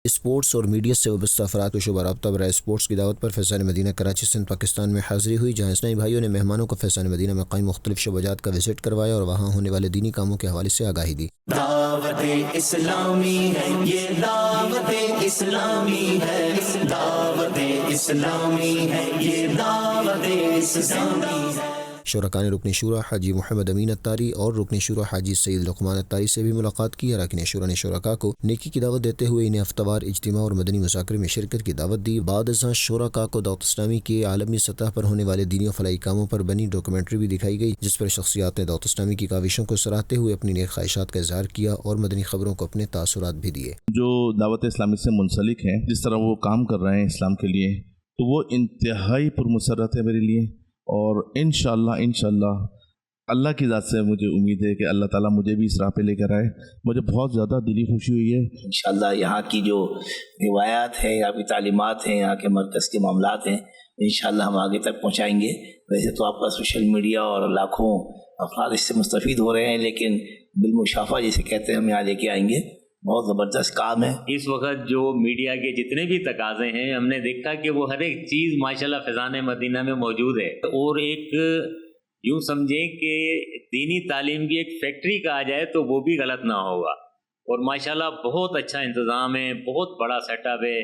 Sports اور media سے وابستہ افراد کو شعبہ رابطہ برائے اسپورٹس کی دعوت پر فیضان مدینہ کراچی سندھ پاکستان میں حاضری ہوئی، جہاں اسلامی بھائیوں نے مہمانوں کو فیضان مدینہ میں قائم مختلف شعبہ جات کا وزٹ کروایا اور وہاں ہونے والے دینی کاموں کے حوالے سے آگاہی دی۔ دعوت اسلامی ہے یہ، دعوت اسلامی ہے، دعوت اسلامی ہے یہ، دعوت اسلامی ہے۔ شرکاء نے رکن شورا حاجی محمد امین اتاری اور رکن شورا حاجی سید لقمان اتاری سے بھی ملاقات کی۔ اراکین شورا نے شرکاء کو نیکی کی دعوت دیتے ہوئے انہیں ہفتہ وار اجتماع اور مدنی مذاکرے میں شرکت کی دعوت دی۔ بعد ازاں شرکاء کو دعوت اسلامی کے عالمی سطح پر ہونے والے دینی و فلاحی کاموں پر بنی ڈاکومنٹری بھی دکھائی گئی، جس پر شخصیات نے دعوت اسلامی کی کاوشوں کو سراہتے ہوئے اپنی نیک خواہشات کا اظہار کیا اور مدنی خبروں کو اپنے تاثرات بھی دیے۔ جو دعوت اسلامی سے منسلک ہیں، جس طرح وہ کام کر رہے ہیں اسلام کے لیے، تو وہ انتہائی پرمسرت ہے میرے لیے، اور انشاءاللہ اللہ کی ذات سے مجھے امید ہے کہ اللہ تعالیٰ مجھے بھی اس راہ پہ لے کر آئے۔ مجھے بہت زیادہ دلی خوشی ہوئی ہے۔ انشاءاللہ یہاں کی جو روایات ہیں، یہاں کی تعلیمات ہیں، یہاں کے مرکز کے معاملات ہیں، انشاءاللہ ہم آگے تک پہنچائیں گے۔ ویسے تو آپ کا سوشل میڈیا اور لاکھوں افراد اس سے مستفید ہو رہے ہیں، لیکن بالمشافہ جسے کہتے ہیں ہم یہاں لے کے آئیں گے۔ بہت زبردست کام ہے۔ اس وقت جو میڈیا کے جتنے بھی تقاضے ہیں، ہم نے دیکھا کہ وہ ہر ایک چیز ماشاءاللہ فیضان مدینہ میں موجود ہے، اور ایک یوں سمجھیں کہ دینی تعلیم کی ایک فیکٹری کہا جائے تو وہ بھی غلط نہ ہوگا، اور ماشاءاللہ بہت اچھا انتظام ہے، بہت بڑا سیٹ اپ ہے۔